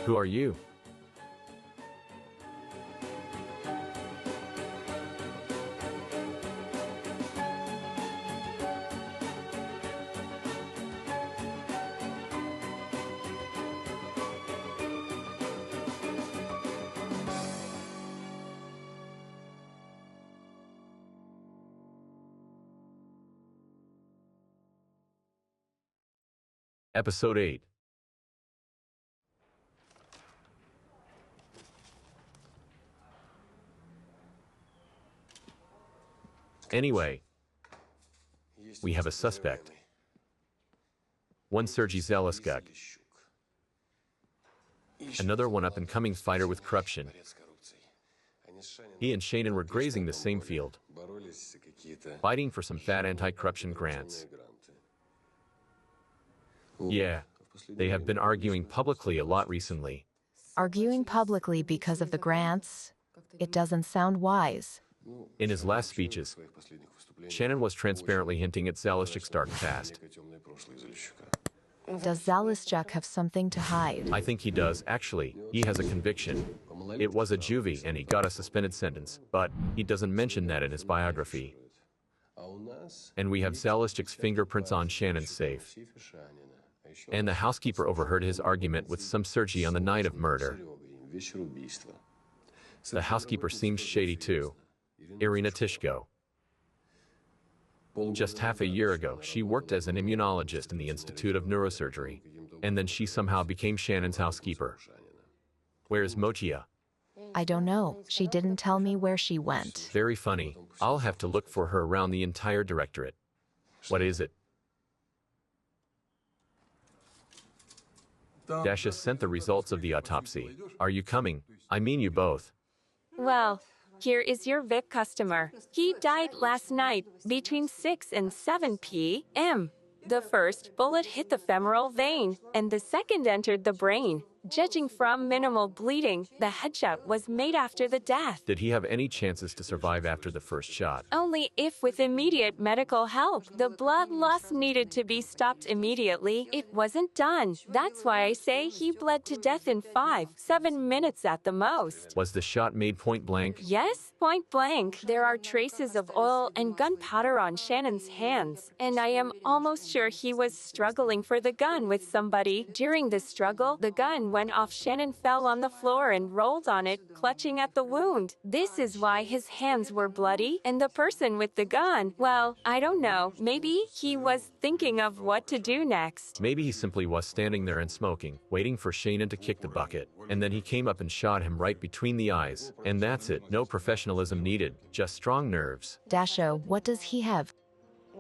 Who are you? Episode 8. Anyway, we have a suspect. One Sergei Zaliskuk. Another one up-and-coming fighter with corruption. He and Shannon were grazing the same field, fighting for some fat anti-corruption grants. Yeah, they have been arguing publicly a lot recently. Arguing publicly because of the grants? It doesn't sound wise. In his last speeches, Shannon was transparently hinting at Zaliskuk's dark past. Does Zaliskuk have something to hide? I think he does, actually. He has a conviction. It was a juvie and he got a suspended sentence, but he doesn't mention that in his biography. And we have Zaliskuk's fingerprints on Shannon's safe. And the housekeeper overheard his argument with some Sergei on the night of murder. The housekeeper seems shady too. Irina Tishko. Just half a year ago, she worked as an immunologist in the Institute of Neurosurgery, and then she somehow became Shannon's housekeeper. Where's Motia? I don't know. She didn't tell me where she went. Very funny. I'll have to look for her around the entire directorate. What is it? Dasha sent the results of the autopsy. Are you coming? I mean you both. Well, here is your VIP customer. He died last night between 6 and 7 p.m. The first bullet hit the femoral vein, and the second entered the brain. Judging from minimal bleeding, the headshot was made after the death. Did he have any chances to survive after the first shot? Only if with immediate medical help. The blood loss needed to be stopped immediately. It wasn't done. That's why I say he bled to death in 5-7 minutes at the most. Was the shot made point blank? Yes, point blank. There are traces of oil and gunpowder on Shannon's hands, and I am almost sure he was struggling for the gun with somebody. During the struggle, the gun went off. Shannon fell on the floor and rolled on it, clutching at the wound. This is why his hands were bloody, and the person with the gun, well, I don't know. Maybe he was thinking of what to do next. Maybe he simply was standing there and smoking, waiting for Shannon to kick the bucket, and then he came up and shot him right between the eyes. And that's it. No professionalism needed, just strong nerves. Dasha, what does he have?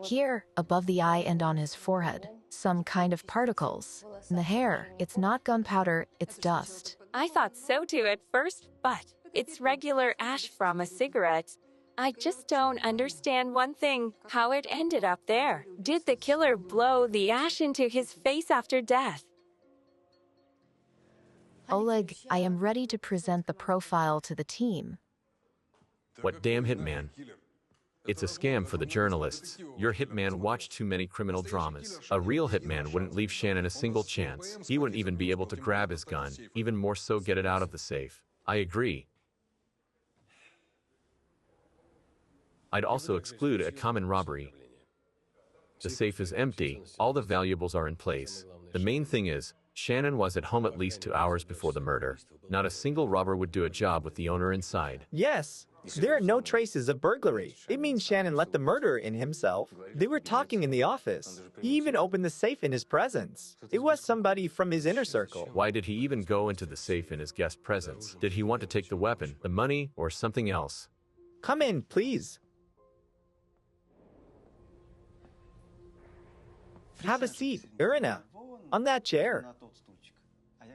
Here, above the eye and on his forehead. Some kind of particles. In the hair, it's not gunpowder, it's dust. I thought so too at first, but it's regular ash from a cigarette. I just don't understand one thing, how it ended up there. Did the killer blow the ash into his face after death? Oleg, I am ready to present the profile to the team. What damn hitman? It's a scam for the journalists. Your hitman watched too many criminal dramas. A real hitman wouldn't leave Shannon a single chance. He wouldn't even be able to grab his gun, even more so get it out of the safe. I agree. I'd also exclude a common robbery. The safe is empty, all the valuables are in place. The main thing is, Shannon was at home at least 2 hours before the murder. Not a single robber would do a job with the owner inside. Yes. There are no traces of burglary. It means Shannon let the murderer in himself. They were talking in the office. He even opened the safe in his presence. It was somebody from his inner circle. Why did he even go into the safe in his guest presence? Did he want to take the weapon, the money, or something else? Come in, please. Have a seat, Irina, on that chair.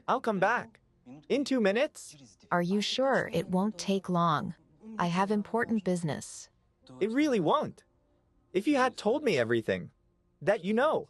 I'll come back. In 2 minutes. Are you sure it won't take long? I have important business. It really won't. If you had told me everything that you know.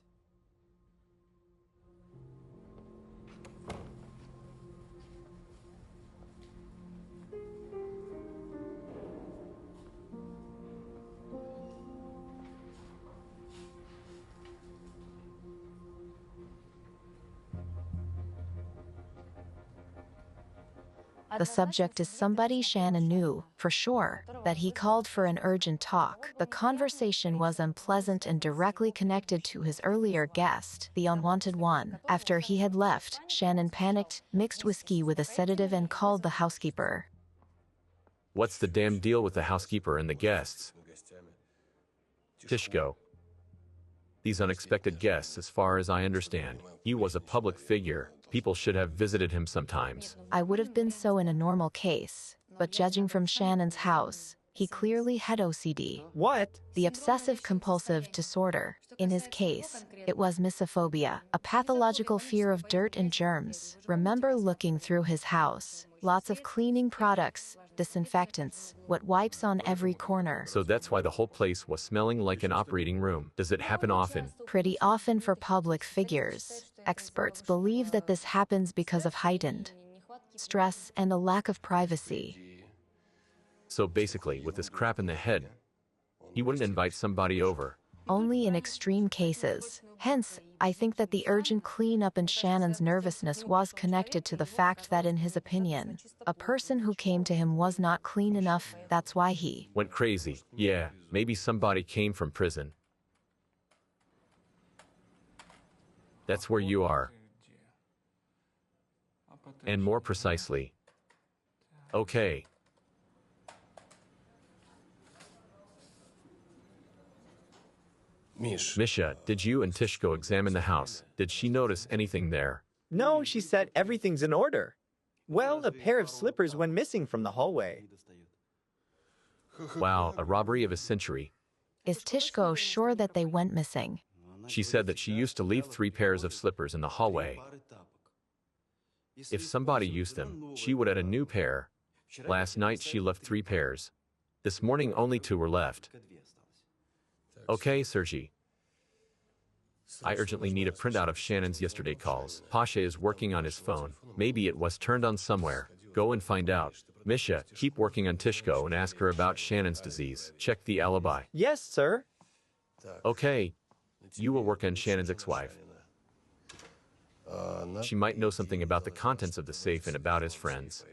The subject is somebody Shannon knew, for sure, that he called for an urgent talk. The conversation was unpleasant and directly connected to his earlier guest, the unwanted one. After he had left, Shannon panicked, mixed whiskey with a sedative and called the housekeeper. What's the damn deal with the housekeeper and the guests? Tishko. These unexpected guests, as far as I understand, he was a public figure. People should have visited him sometimes. I would have been so in a normal case, but judging from Shannon's house, he clearly had OCD. What? The obsessive-compulsive disorder. In his case, it was misophobia, a pathological fear of dirt and germs. Remember looking through his house. Lots of cleaning products, disinfectants, wet wipes on every corner. So that's why the whole place was smelling like an operating room. Does it happen often? Pretty often for public figures. Experts believe that this happens because of heightened stress and a lack of privacy. So basically, with this crap in the head, he wouldn't invite somebody over. Only in extreme cases. Hence, I think that the urgent cleanup in Shannon's nervousness was connected to the fact that, in his opinion, a person who came to him was not clean enough. That's why he went crazy. Yeah, maybe somebody came from prison. That's where you are. And more precisely. Okay. Misha, did you and Tishko examine the house? Did she notice anything there? No, she said everything's in order. Well, a pair of slippers went missing from the hallway. Wow, a robbery of a century. Is Tishko sure that they went missing? She said that she used to leave 3 pairs of slippers in the hallway. If somebody used them, she would add a new pair. Last night she left 3 pairs. This morning only 2 were left. Okay, Sergey. I urgently need a printout of Shannon's yesterday calls. Pasha is working on his phone. Maybe it was turned on somewhere. Go and find out. Misha, keep working on Tishko and ask her about Shannon's disease. Check the alibi. Yes, sir. Okay. You will work on Shannon's ex-wife. She might know something about the contents of the safe and about his friends.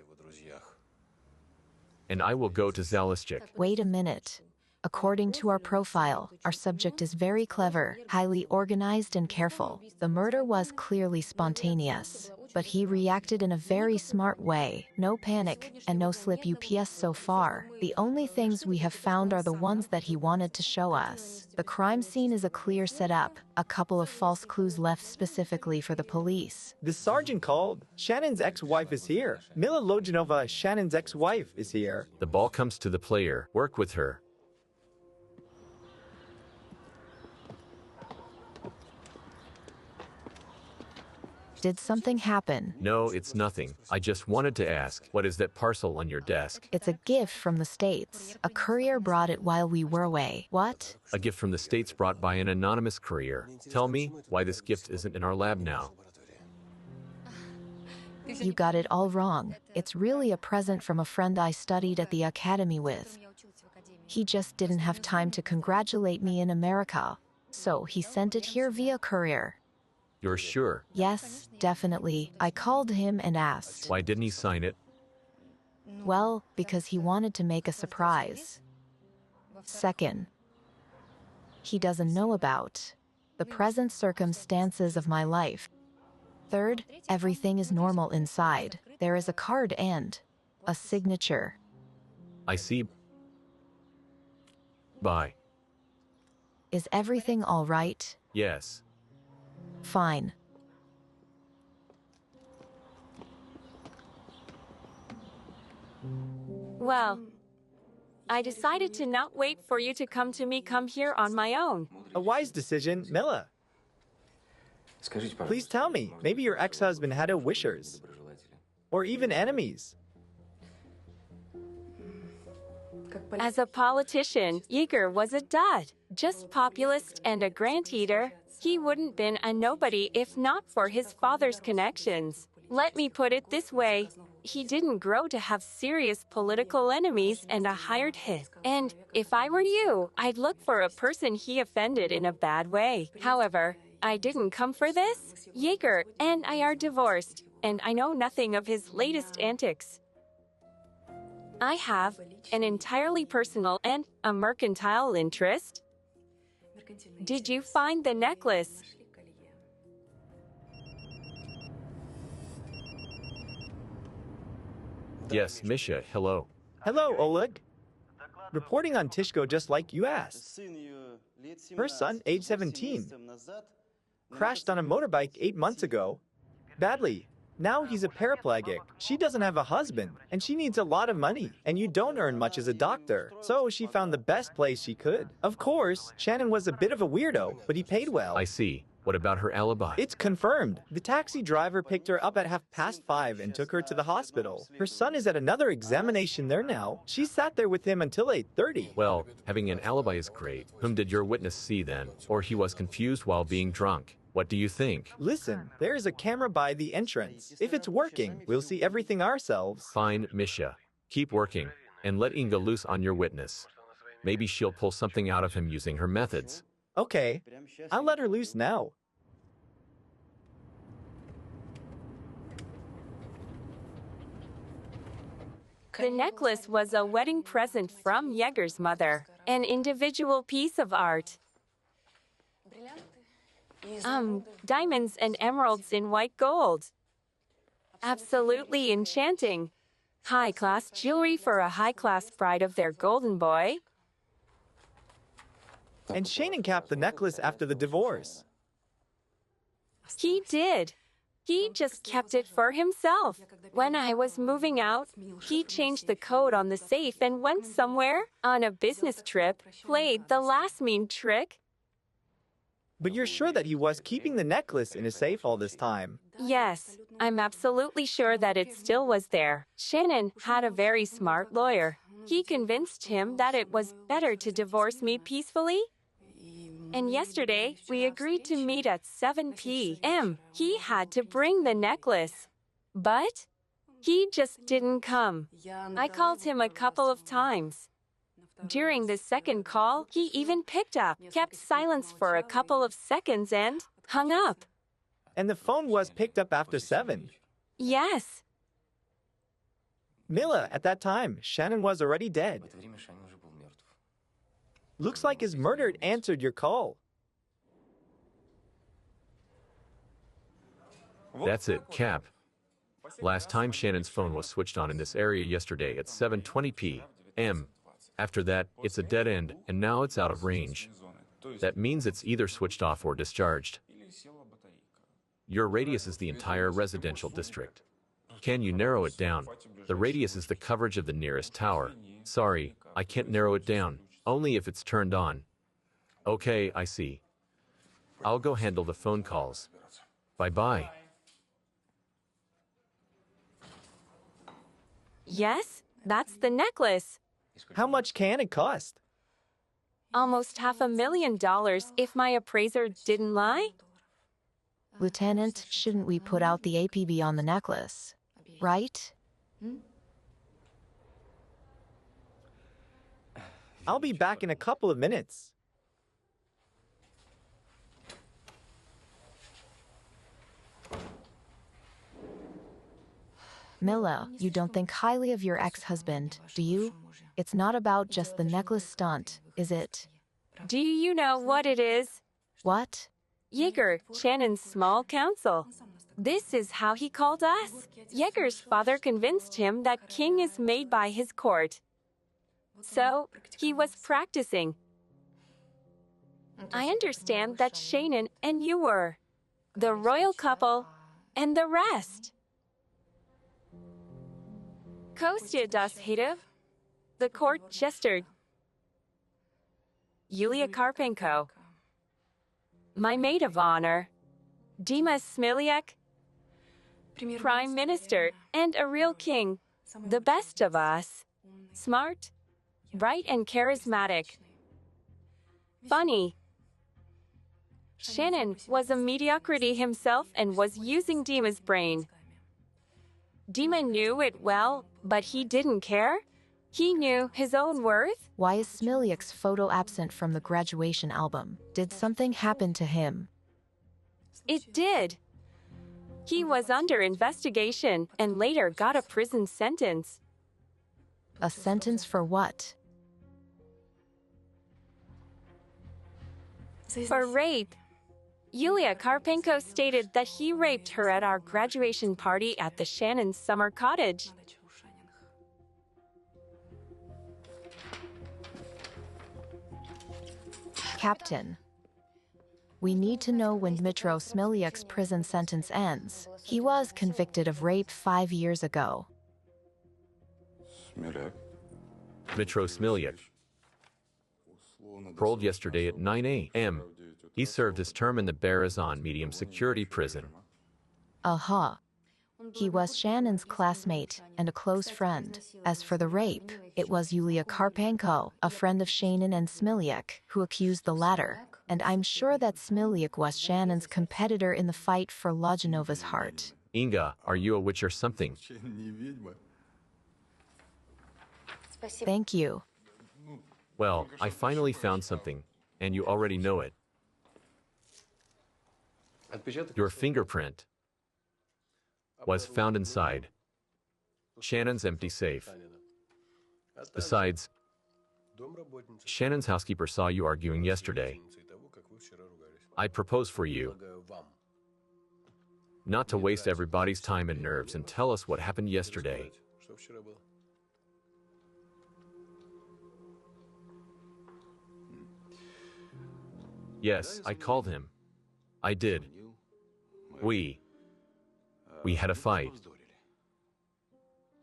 And I will go to Zalischik. Wait a minute. According to our profile, our subject is very clever, highly organized and careful. The murder was clearly spontaneous, but he reacted in a very smart way. No panic and no slip ups so far. The only things we have found are the ones that he wanted to show us. The crime scene is a clear setup, a couple of false clues left specifically for the police. The sergeant called. Shannon's ex-wife is here. Mila Lojanova, Shannon's ex-wife, is here. The ball comes to the player. Work with her. Did something happen? No, it's nothing. I just wanted to ask, what is that parcel on your desk? It's a gift from the States. A courier brought it while we were away. What? A gift from the States brought by an anonymous courier. Tell me why this gift isn't in our lab now. You got it all wrong. It's really a present from a friend I studied at the academy with. He just didn't have time to congratulate me in America, so he sent it here via courier. You're sure? Yes, definitely. I called him and asked. Why didn't he sign it? Well, because he wanted to make a surprise. Second, he doesn't know about the present circumstances of my life. Third, everything is normal inside. There is a card and a signature. I see. Bye. Is everything all right? Yes. Fine. Well, I decided to not wait for you to come to me, come here on my own. A wise decision, Mila. Please tell me, maybe your ex-husband had a wishers. Or even enemies. As a politician, Igor was a dud, just populist and a grant eater. He wouldn't been a nobody if not for his father's connections. Let me put it this way. He didn't grow to have serious political enemies and a hired hit. And if I were you, I'd look for a person he offended in a bad way. However, I didn't come for this. Igor and I are divorced, and I know nothing of his latest antics. I have an entirely personal and a mercantile interest. Did you find the necklace? Yes, Misha, hello. Hello, Oleg. Reporting on Tishko just like you asked. Her son, age 17, crashed on a motorbike 8 months ago. Badly. Now he's a paraplegic. She doesn't have a husband, and she needs a lot of money, and you don't earn much as a doctor. So she found the best place she could. Of course, Shannon was a bit of a weirdo, but he paid well. I see. What about her alibi? It's confirmed. The taxi driver picked her up at 5:30 and took her to the hospital. Her son is at another examination there now. She sat there with him until 8:30. Well, having an alibi is great. Whom did your witness see then? Or he was confused while being drunk? What do you think? Listen, there is a camera by the entrance. If it's working, we'll see everything ourselves. Fine, Misha. Keep working, and let Inga loose on your witness. Maybe she'll pull something out of him using her methods. Okay, I'll let her loose now. The necklace was a wedding present from Yeager's mother, an individual piece of art. Diamonds and emeralds in white gold. Absolutely enchanting. High-class jewelry for a high-class bride of their golden boy. And Shannon kept the necklace after the divorce. He did. He just kept it for himself. When I was moving out, he changed the code on the safe and went somewhere on a business trip, played the last mean trick. But you're sure that he was keeping the necklace in a safe all this time? Yes, I'm absolutely sure that it still was there. Shannon had a very smart lawyer. He convinced him that it was better to divorce me peacefully. And yesterday, we agreed to meet at 7 p.m. He had to bring the necklace. But he just didn't come. I called him a couple of times. During the second call, he even picked up, kept silence for a couple of seconds and hung up. And the phone was picked up after 7. Yes. Mila, at that time, Shannon was already dead. Looks like his murderer answered your call. That's it, Cap. Last time Shannon's phone was switched on in this area yesterday at 7:20 p.m. After that, it's a dead end, and now it's out of range. That means it's either switched off or discharged. Your radius is the entire residential district. Can you narrow it down? The radius is the coverage of the nearest tower. Sorry, I can't narrow it down. Only if it's turned on. Okay, I see. I'll go handle the phone calls. Bye-bye. Yes, that's the necklace. How much can it cost? Almost $500,000 if my appraiser didn't lie. Lieutenant, shouldn't we put out the APB on the necklace? Right? I'll be back in a couple of minutes. Mila, you don't think highly of your ex-husband, do you? It's not about just the necklace stunt, is it? Do you know what it is? What? Yeager, Shannon's small counsel. This is how he called us. Yeager's father convinced him that king is made by his court. So, he was practicing. I understand that Shannon and you were the royal couple and the rest. Kostya das Hative, the court gestured. Yulia Karpenko, my maid of honor. Dima Smiliak, prime minister and a real king, the best of us. Smart, bright and charismatic. Funny. Shannon was a mediocrity himself and was using Dima's brain. Dima knew it well, but he didn't care. He knew his own worth. Why is Smiliak's photo absent from the graduation album? Did something happen to him? It did. He was under investigation and later got a prison sentence. A sentence for what? For rape. Yulia Karpenko stated that he raped her at our graduation party at the Shannon's summer cottage. Captain. We need to know when Dmytro Smilyak's prison sentence ends. He was convicted of rape 5 years ago. Dmytro Smilyak. Paroled yesterday at 9 a.m. He served his term in the Berezan medium security prison. Aha. He was Shannon's classmate and a close friend. As for the rape, it was Yulia Karpenko, a friend of Shannon and Smilyak, who accused the latter. And I'm sure that Smilyak was Shannon's competitor in the fight for Lojanova's heart. Inga, are you a witch or something? Thank you. Well, I finally found something, and you already know it. Your fingerprint was found inside Shannon's empty safe. Besides, Shannon's housekeeper saw you arguing yesterday. I propose for you not to waste everybody's time and nerves and tell us what happened yesterday. Yes, I called him. I did. We had a fight.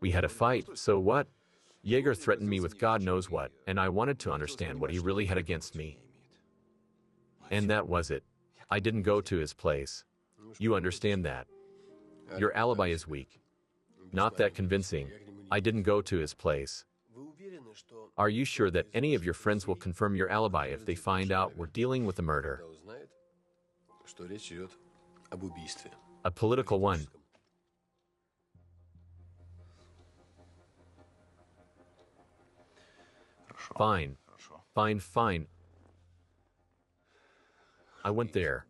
We had a fight, so what? Jaeger threatened me with God knows what, and I wanted to understand what he really had against me. And that was it. I didn't go to his place. You understand that. Your alibi is weak. Not that convincing. I didn't go to his place. Are you sure that any of your friends will confirm your alibi if they find out we're dealing with a murder? A political one. Fine. Fine. I went there.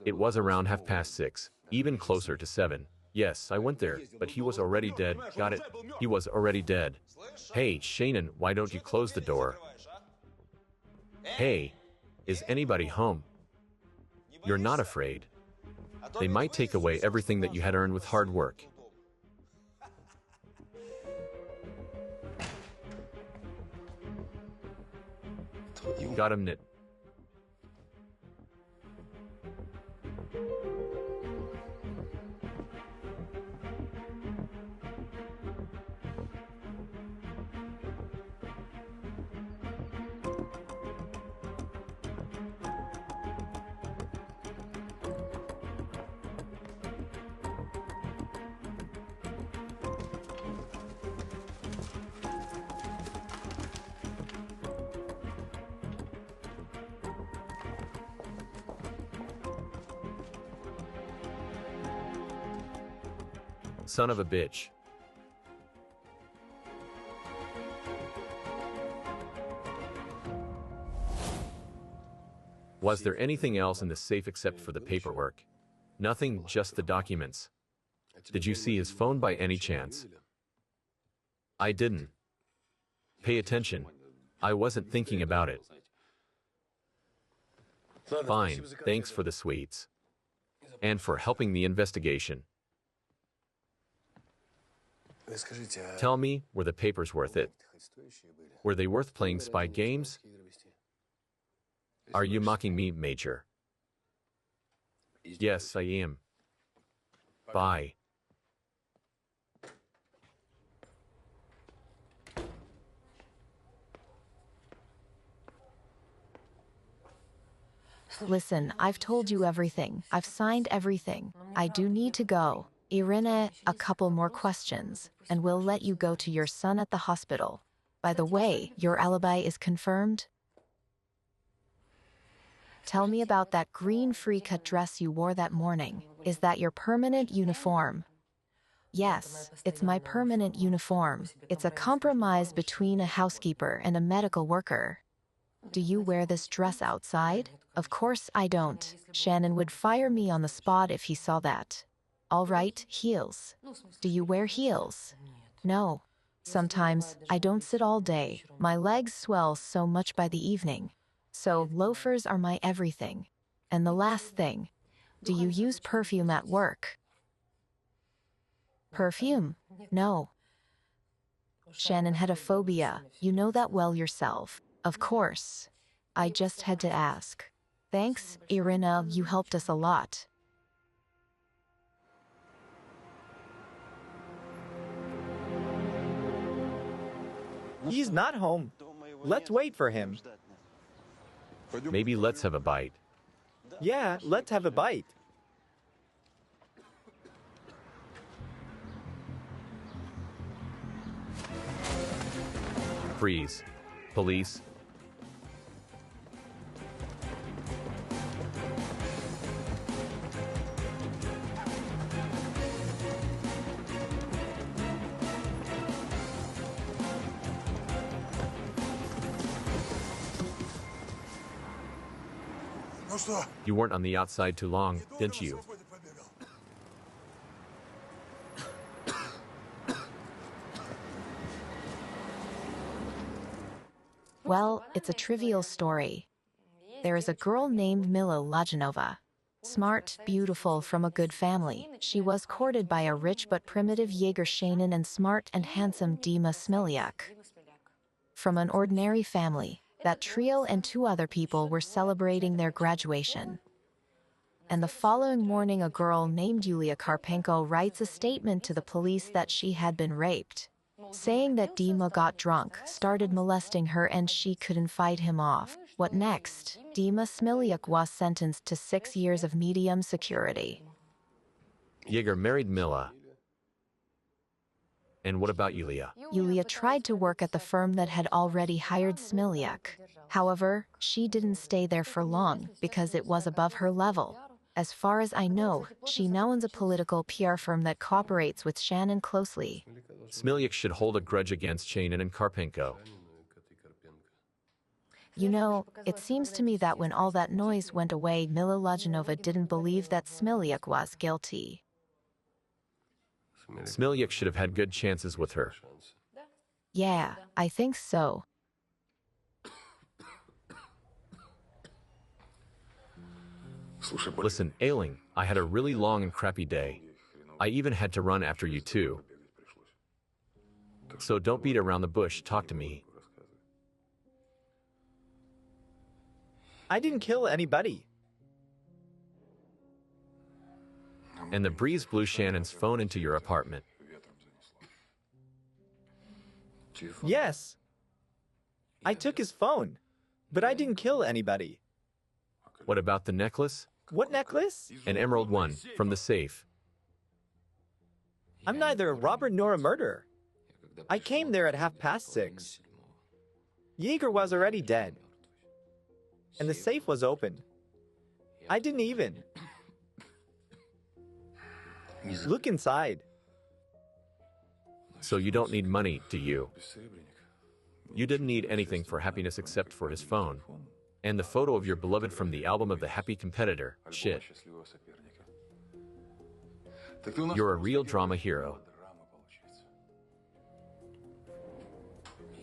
It was around 6:30, even closer to 7. Yes, I went there, but he was already dead. Got it? He was already dead. Hey, Shannon, why don't you close the door? Hey, is anybody home? You're not afraid. They might take away everything that you had earned with hard work. Got him, Nit. Son of a bitch. Was there anything else in the safe except for the paperwork? Nothing, just the documents. Did you see his phone by any chance? I didn't. Pay attention. I wasn't thinking about it. Fine, thanks for the sweets. And for helping the investigation. Tell me, were the papers worth it? Were they worth playing spy games? Are you mocking me, Major? Yes, I am. Bye. Listen, I've told you everything. I've signed everything. I do need to go. Irina, a couple more questions, and we'll let you go to your son at the hospital. By the way, your alibi is confirmed? Tell me about that green free-cut dress you wore that morning. Is that your permanent uniform? Yes, it's my permanent uniform. It's a compromise between a housekeeper and a medical worker. Do you wear this dress outside? Of course I don't. Shannon would fire me on the spot if he saw that. All right, heels. Do you wear heels? No. Sometimes I don't sit all day. My legs swell so much by the evening. So loafers are my everything. And the last thing, do you use perfume at work? Perfume? No. Shannon had a phobia. You know that well yourself. Of course. I just had to ask. Thanks, Irina, you helped us a lot. He's not home. Let's wait for him. Maybe let's have a bite. Yeah, let's have a bite. Freeze. Police. You weren't on the outside too long, didn't you? Well, it's a trivial story. There is a girl named Mila Lajanova. Smart, beautiful, from a good family. She was courted by a rich but primitive Jaeger Shannon and smart and handsome Dima Smilyak. From an ordinary family, that trio and two other people were celebrating their graduation. And the following morning, a girl named Yulia Karpenko writes a statement to the police that she had been raped, saying that Dima got drunk, started molesting her, and she couldn't fight him off. What next? Dima Smilyak was sentenced to 6 years of medium security. Jaeger married Mila. And what about Yulia? Yulia tried to work at the firm that had already hired Smilyak. However, she didn't stay there for long because it was above her level. As far as I know, she now owns a political PR firm that cooperates with Shannon closely. Smilyak should hold a grudge against Shannon and Karpenko. You know, it seems to me that when all that noise went away, Mila Lajanova didn't believe that Smilyak was guilty. Smilyak should have had good chances with her. Yeah, I think so. Listen, Ailing, I had a really long and crappy day. I even had to run after you too. So don't beat around the bush, talk to me. I didn't kill anybody. And the breeze blew Shannon's phone into your apartment. Yes. I took his phone, but I didn't kill anybody. What about the necklace? What necklace? An emerald one, from the safe. I'm neither a robber nor a murderer. I came there at 6:30. Jaeger was already dead. And the safe was open. I didn't even look inside. So you don't need money, do you? You didn't need anything for happiness except for his phone. And the photo of your beloved from the album of the happy competitor. Shit. You're a real drama hero.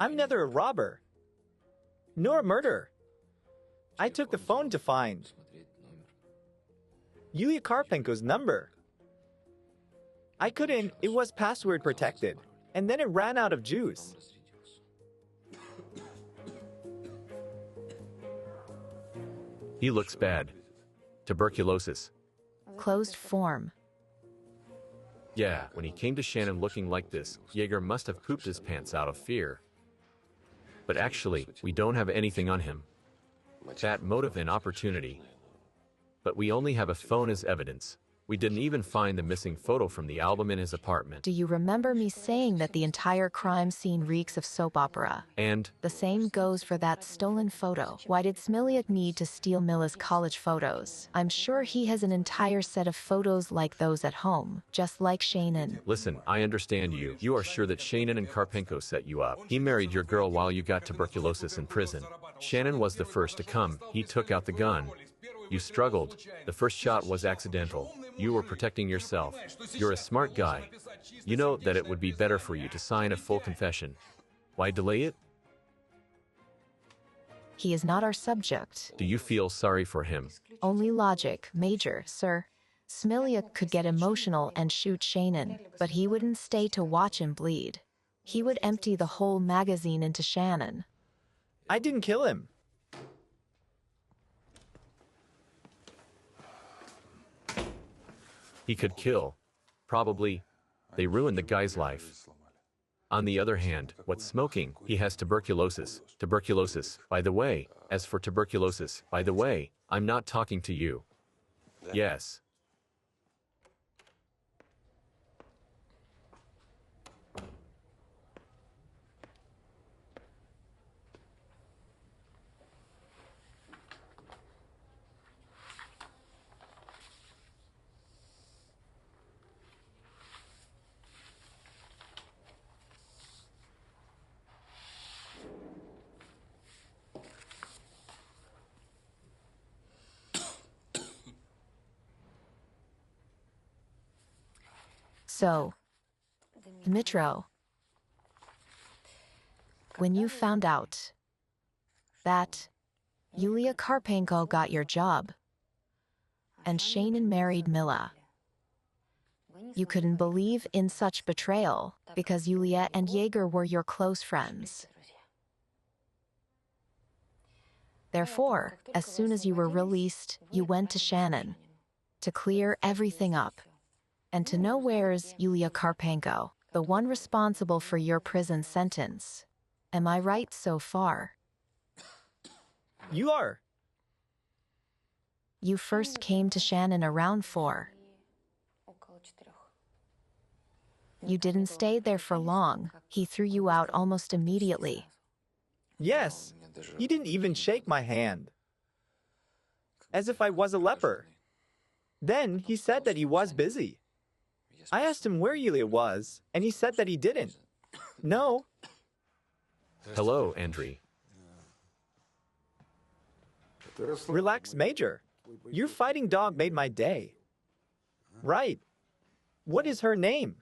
I'm neither a robber nor a murderer. I took the phone to find Yulia Karpenko's number. I couldn't, it was password protected, and then it ran out of juice. He looks bad. Tuberculosis. Closed form. Yeah, when he came to Shannon looking like this, Jaeger must have pooped his pants out of fear. But actually, we don't have anything on him. That motive and opportunity. But we only have a phone as evidence. We didn't even find the missing photo from the album in his apartment. Do you remember me saying that the entire crime scene reeks of soap opera? And The same goes for that stolen photo. Why did Smilyak need to steal Mila's college photos? I'm sure he has an entire set of photos like those at home, just like Shannon. listen, I understand you. You are sure that Shannon and Karpenko set you up. He married your girl while you got tuberculosis in prison. Shannon was the first to come. He took out the gun. You struggled. The first shot was accidental. You were protecting yourself. You're a smart guy. You know that it would be better for you to sign a full confession. Why delay it? He is not our subject. Do you feel sorry for him? Only logic, Major, sir. Smilia could get emotional and shoot Shannon, but he wouldn't stay to watch him bleed. He would empty the whole magazine into Shannon. I didn't kill him. He could kill. Probably. They ruined the guy's life. On the other hand, what's smoking? He has tuberculosis. Tuberculosis, by the way. As for tuberculosis, by the way, I'm not talking to you. Yes. So, Dmitro, when you found out that Yulia Karpenko got your job and Shannon married Mila, you couldn't believe in such betrayal because Yulia and Jaeger were your close friends. Therefore, as soon as you were released, you went to Shannon to clear everything up and to know where's Yulia Karpenko, the one responsible for your prison sentence. Am I right so far? You are. You first came to Shannon around 4. You didn't stay there for long. He threw you out almost immediately. Yes. He didn't even shake my hand. As if I was a leper. Then he said that he was busy. I asked him where Yulia was, and he said that he didn't. No. Hello, Andriy. Relax, Major. Your fighting dog made my day. Right. What is her name?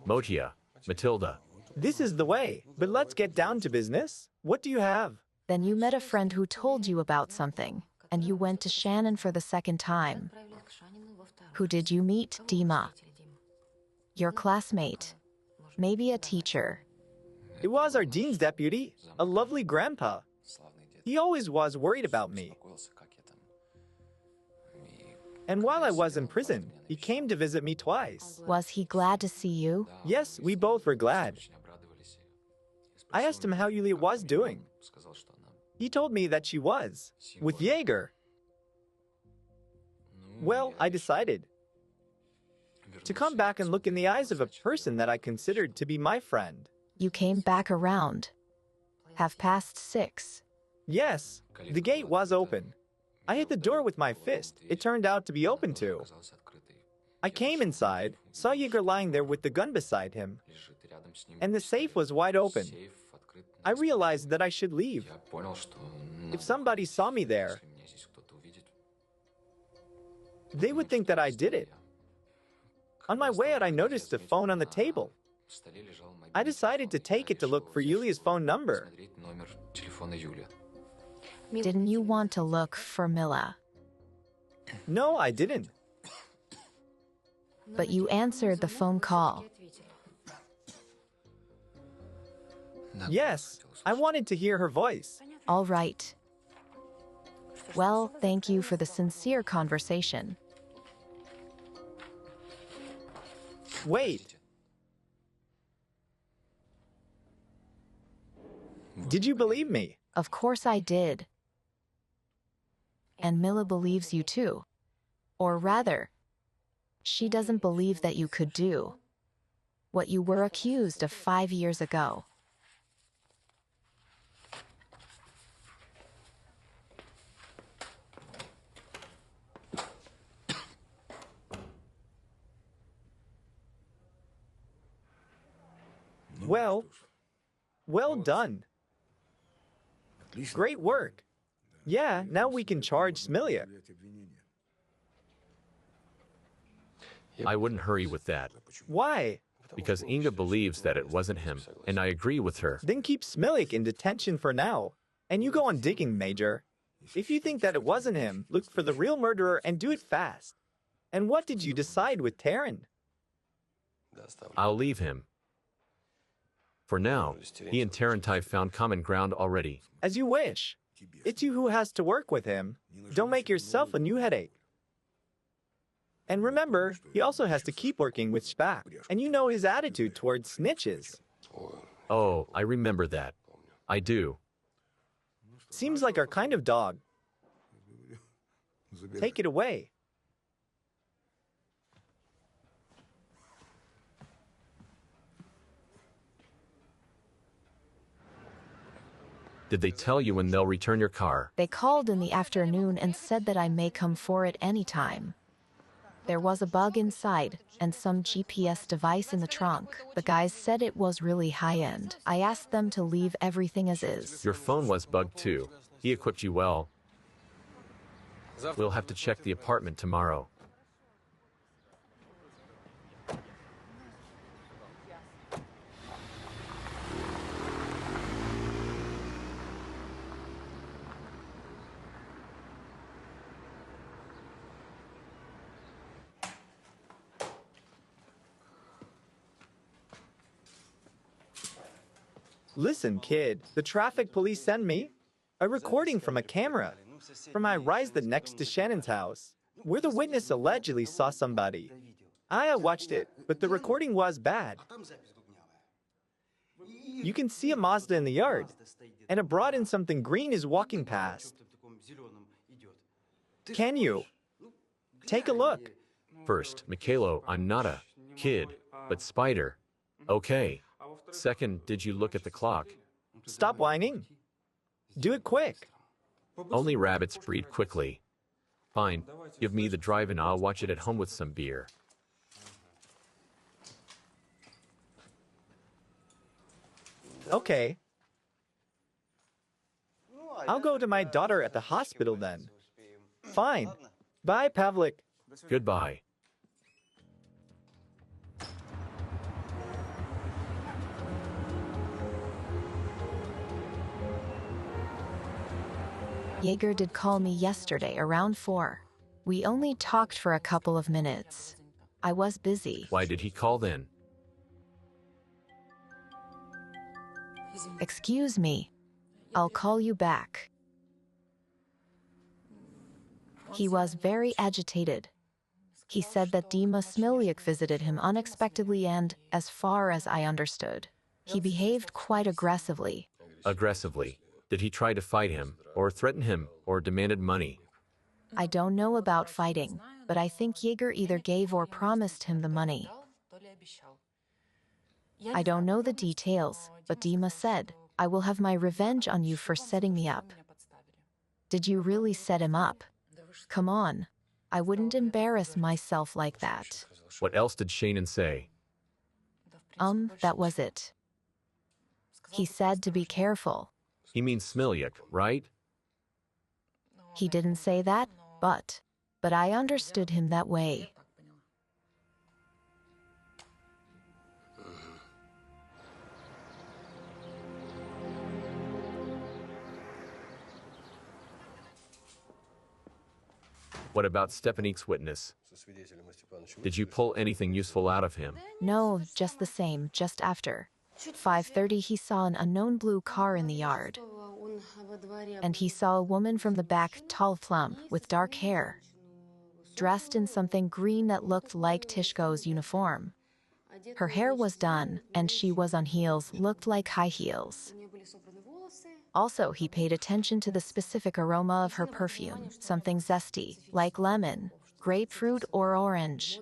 Motia. Matilda. This is the way. But let's get down to business. What do you have? Then you met a friend who told you about something, and you went to Shannon for the second time. Who did you meet, Dima? Your classmate. Maybe a teacher. It was our dean's deputy, a lovely grandpa. He always was worried about me. And while I was in prison, he came to visit me twice. Was he glad to see you? Yes, we both were glad. I asked him how Yulia was doing. He told me that she was, with Jaeger. Well, I decided to come back and look in the eyes of a person that I considered to be my friend. You came back around. 6:30. Yes, the gate was open. I hit the door with my fist. It turned out to be open too. I came inside, saw Jaeger lying there with the gun beside him, and the safe was wide open. I realized that I should leave. If somebody saw me there, they would think that I did it. On my way out, I noticed a phone on the table. I decided to take it to look for Yulia's phone number. Didn't you want to look for Mila? No, I didn't. But you answered the phone call. Yes, I wanted to hear her voice. All right. Well, thank you for the sincere conversation. Wait. Did you believe me? Of course I did. And Mila believes you too. Or rather, she doesn't believe that you could do what you were accused of 5 years ago. Well done. Great work. Yeah, now we can charge Smilia. I wouldn't hurry with that. Why? Because Inga believes that it wasn't him, and I agree with her. Then keep Smilik in detention for now. And you go on digging, Major. If you think that it wasn't him, look for the real murderer and do it fast. And what did you decide with Taryn? I'll leave him. For now, he and Tarantai found common ground already. As you wish. It's you who has to work with him. Don't make yourself a new headache. And remember, he also has to keep working with Spack. And you know his attitude towards snitches. Oh, I remember that. I do. Seems like our kind of dog. Take it away. Did they tell you when they'll return your car? They called in the afternoon and said that I may come for it anytime. There was a bug inside and some GPS device in the trunk. The guys said it was really high-end. I asked them to leave everything as is. Your phone was bugged too. He equipped you well. We'll have to check the apartment tomorrow. Listen, kid, the traffic police sent me a recording from a camera from my residence next to Shannon's house, where the witness allegedly saw somebody. I watched it, but the recording was bad. You can see a Mazda in the yard, and a broad in something green is walking past. Can you? Take a look. First, Mikhailo, I'm not a kid, but Spider. Okay. Second, did you look at the clock? Stop whining. Do it quick. Only rabbits breed quickly. Fine, give me the drive and I'll watch it at home with some beer. Okay. I'll go to my daughter at the hospital then. Fine. Bye, Pavlik. Goodbye. Jaeger did call me yesterday around 4. We only talked for a couple of minutes. I was busy. Why did he call then? Excuse me. I'll call you back. He was very agitated. He said that Dima Smilyak visited him unexpectedly and, as far as I understood, he behaved quite aggressively. Aggressively. Did he try to fight him, or threaten him, or demanded money? I don't know about fighting, but I think Jaeger either gave or promised him the money. I don't know the details, but Dima said, I will have my revenge on you for setting me up. Did you really set him up? Come on. I wouldn't embarrass myself like that. What else did Shannon say? That was it. He said to be careful. He means Smilyak, right? He didn't say that, but I understood him that way. What about Stepanik's witness? Did you pull anything useful out of him? No, just the same, just after 5:30 he saw an unknown blue car in the yard. And he saw a woman from the back, tall, plump, with dark hair, dressed in something green that looked like Tishko's uniform. Her hair was done, and she was on heels, looked like high heels. Also, he paid attention to the specific aroma of her perfume, something zesty, like lemon, grapefruit, or orange.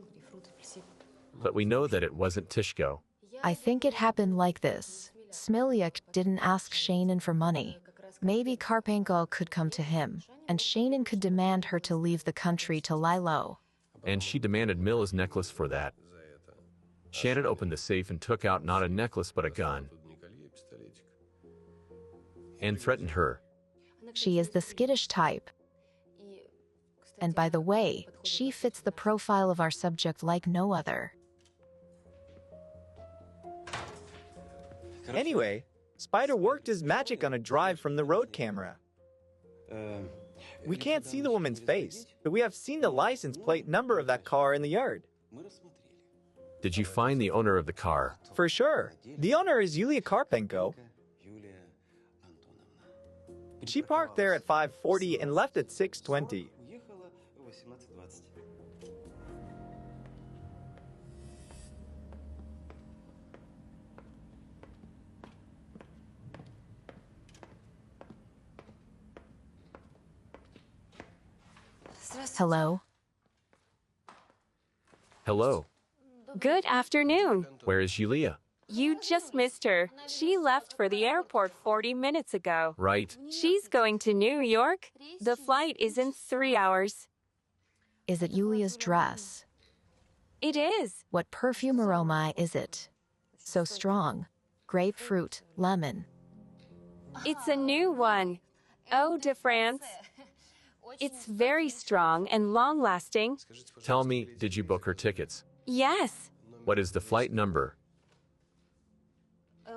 But we know that it wasn't Tishko. I think it happened like this. Smilyak didn't ask Shannon for money. Maybe Karpenko could come to him, and Shannon could demand her to leave the country to lie low. And she demanded Mila's necklace for that. Shannon opened the safe and took out not a necklace but a gun. And threatened her. She is the skittish type. And by the way, she fits the profile of our subject like no other. Anyway, Spider worked his magic on a drive from the road camera. We can't see the woman's face, but we have seen the license plate number of that car in the yard. Did you find the owner of the car? For sure. The owner is Yulia Karpenko. She parked there at 5:40 and left at 6:20. Hello? Hello, Good afternoon. where is Yulia? You just missed her. She left for the airport 40 minutes ago. Right. She's going to New York. The flight is in 3 hours. Is it Yulia's dress? It is. What perfume aroma is it? So strong. Grapefruit, lemon. It's a new one. Eau de France. It's very strong and long-lasting. Tell me, did you book her tickets? Yes. What is the flight number?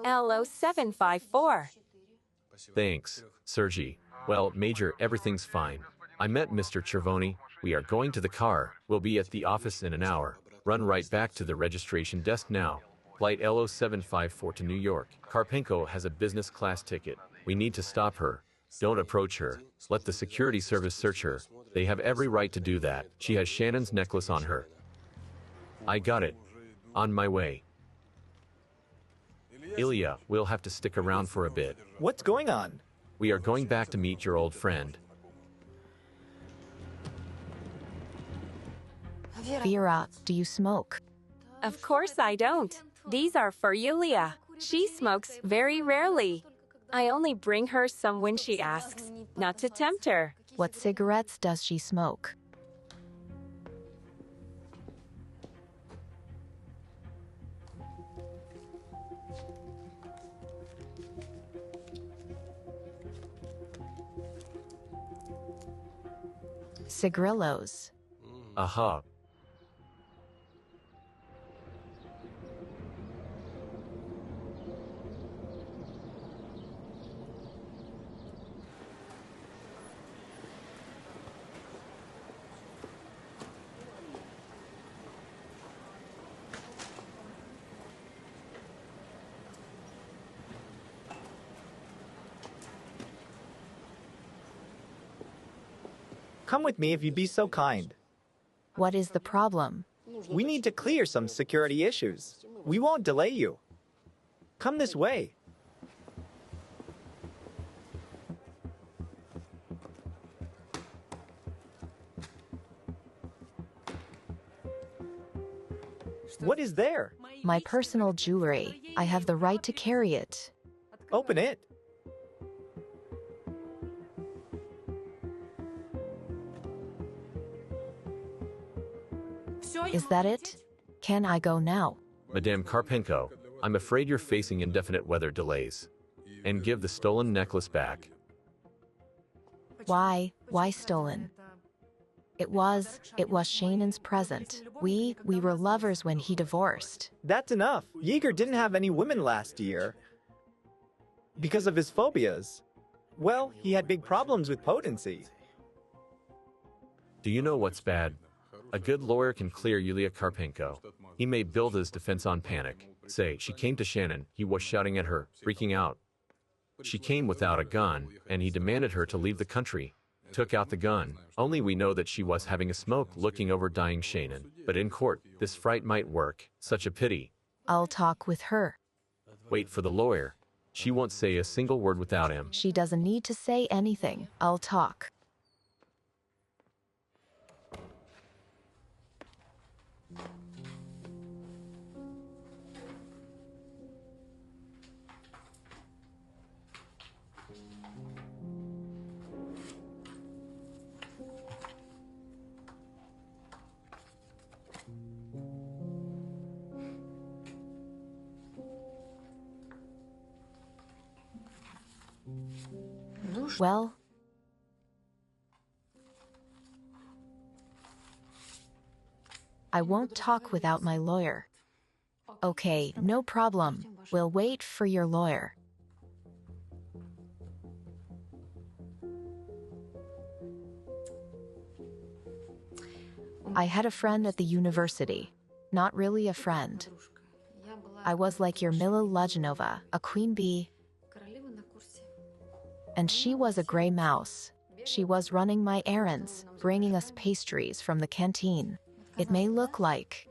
LO754. Thanks, Sergey. Well, Major, everything's fine. I met Mr. Chervoni. We are going to the car. We'll be at the office in an hour. Run right back to the registration desk now. Flight LO754 to New York. Karpenko has a business class ticket. We need to stop her. Don't approach her. Let the security service search her. They have every right to do that. She has Shannon's necklace on her. I got it. On my way. Ilya, we'll have to stick around for a bit. What's going on? We are going back to meet your old friend. Vera, do you smoke? Of course I don't. These are for Yulia. She smokes very rarely. I only bring her some when she asks, not to tempt her. What cigarettes does she smoke? Cigarillos. Aha. Come with me if you'd be so kind. What is the problem? We need to clear some security issues. We won't delay you. Come this way. What is there? My personal jewelry. I have the right to carry it. Open it. Is that it? Can I go now? Madame Karpenko, I'm afraid you're facing indefinite weather delays. And give the stolen necklace back. Why? Why stolen? It was Shannon's present. We were lovers when he divorced. That's enough. Yeager didn't have any women last year because of his phobias. Well, he had big problems with potency. Do you know what's bad? A good lawyer can clear Yulia Karpenko. He may build his defense on panic. Say, she came to Shannon, he was shouting at her, freaking out. She came without a gun, and he demanded her to leave the country. Took out the gun. Only we know that she was having a smoke looking over dying Shannon. But in court, this fright might work. Such a pity. I'll talk with her. Wait for the lawyer. She won't say a single word without him. She doesn't need to say anything. I'll talk. Well, I won't talk without my lawyer. Okay, no problem. We'll wait for your lawyer. I had a friend at the university. Not really a friend. I was like your Mila Lajanova, a queen bee, and she was a gray mouse. She was running my errands, bringing us pastries from the canteen. It may look like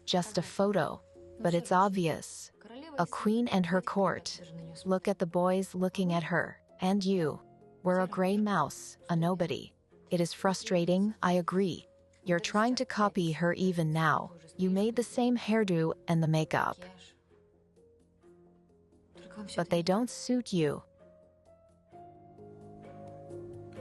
just a photo, but it's obvious. A queen and her court. Look at the boys looking at her, and you. We're a gray mouse, a nobody. It is frustrating, I agree. You're trying to copy her even now. You made the same hairdo and the makeup. But they don't suit you.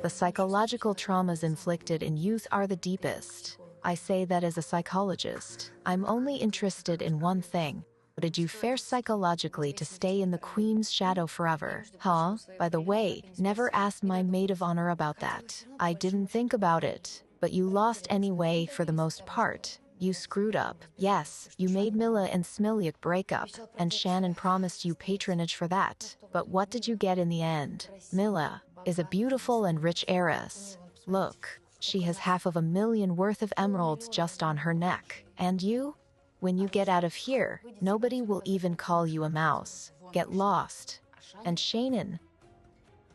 The psychological traumas inflicted in youth are the deepest. I say that as a psychologist. I'm only interested in one thing. Did you fare psychologically to stay in the queen's shadow forever? Huh? By the way, never asked my maid of honor about that. I didn't think about it. But you lost anyway for the most part. You screwed up. Yes, you made Mila and Smilyak break up, and Shannon promised you patronage for that. But what did you get in the end? Mila is a beautiful and rich heiress. Look, she has $500,000 worth of emeralds just on her neck. And you? When you get out of here, nobody will even call you a mouse. Get lost. And Shannon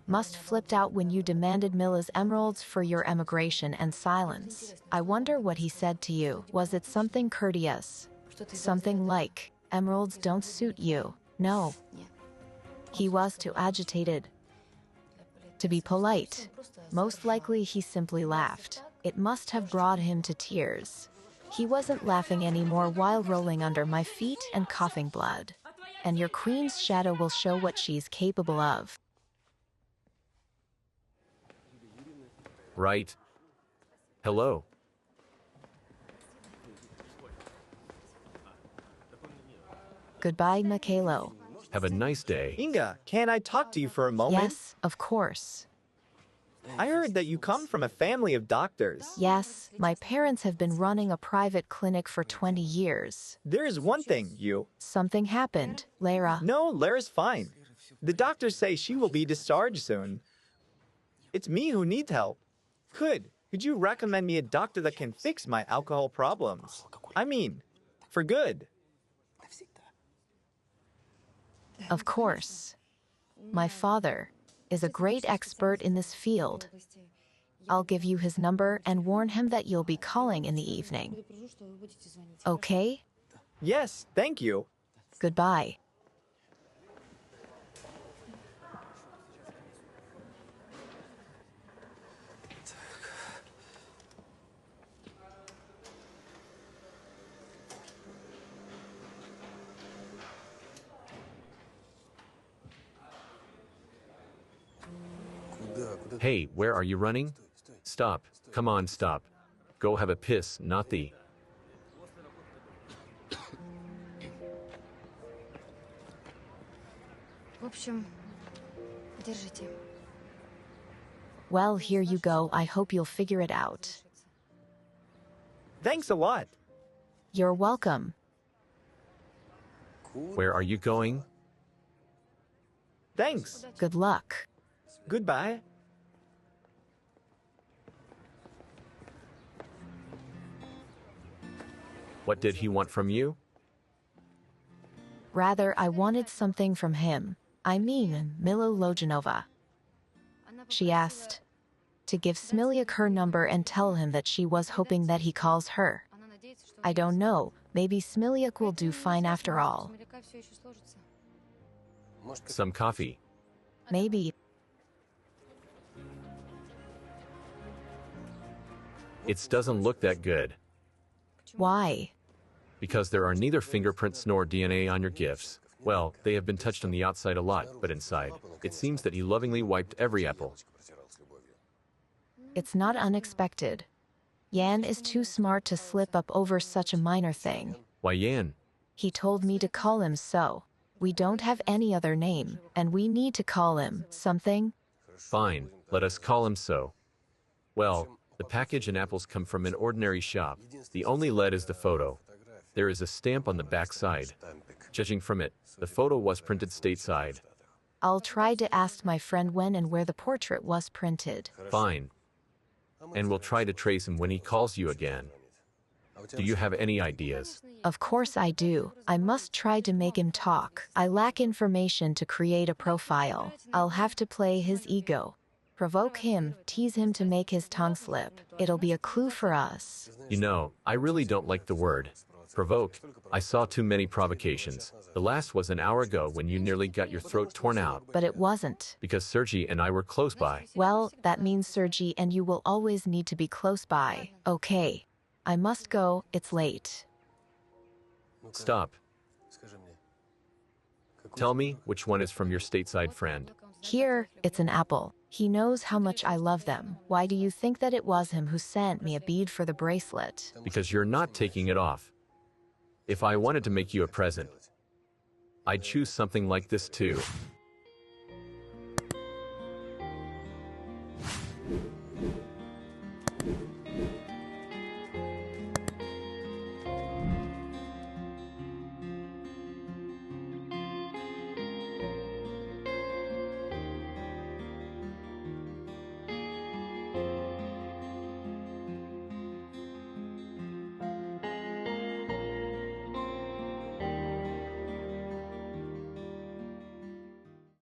must flipped out when you demanded Mila's emeralds for your emigration and silence. I wonder what he said to you. Was it something courteous? Something like, emeralds don't suit you. No. He was too agitated to be polite. Most likely he simply laughed. It must have brought him to tears. He wasn't laughing anymore while rolling under my feet and coughing blood. And your queen's shadow will show what she's capable of. Right. Hello. Goodbye, Mikhailo. Have a nice day. Inga, can I talk to you for a moment? Yes, of course. I heard that you come from a family of doctors. Yes, my parents have been running a private clinic for 20 years. There is one thing, Something happened, Lara. No, Lara's fine. The doctors say she will be discharged soon. It's me who needs help. Could you recommend me a doctor that can fix my alcohol problems? I mean, for good. Of course. My father is a great expert in this field. I'll give you his number and warn him that you'll be calling in the evening. Okay? Yes, thank you. Goodbye. Hey, where are you running? Stop. Come on, stop. Go have a piss, not the... Well, here you go. I hope you'll figure it out. Thanks a lot. You're welcome. Where are you going? Thanks. Good luck. Goodbye. What did he want from you? Rather, I wanted something from him. I mean, Mila Lojanova. She asked to give Smilyak her number and tell him that she was hoping that he calls her. I don't know, maybe Smilyak will do fine after all. Some coffee. Maybe. It doesn't look that good. Why? Because there are neither fingerprints nor DNA on your gifts. Well, they have been touched on the outside a lot, but inside, it seems that he lovingly wiped every apple. It's not unexpected. Yan is too smart to slip up over such a minor thing. Why, Yan? He told me to call him so. We don't have any other name, and we need to call him something. Fine, let us call him so. Well, the package and apples come from an ordinary shop. The only lead is the photo. There is a stamp on the back side. Judging from it, the photo was printed stateside. I'll try to ask my friend when and where the portrait was printed. Fine. And we'll try to trace him when he calls you again. Do you have any ideas? Of course I do. I must try to make him talk. I lack information to create a profile. I'll have to play his ego. Provoke him, tease him to make his tongue slip. It'll be a clue for us. You know, I really don't like the word provoke. I saw too many provocations. The last was an hour ago when you nearly got your throat torn out. But it wasn't. Because Sergi and I were close by. Well, that means Sergi and you will always need to be close by. Okay. I must go, it's late. Stop. Tell me which one is from your stateside friend. Here, it's an apple. He knows how much I love them. Why do you think that it was him who sent me a bead for the bracelet? Because you're not taking it off. If I wanted to make you a present, I'd choose something like this too.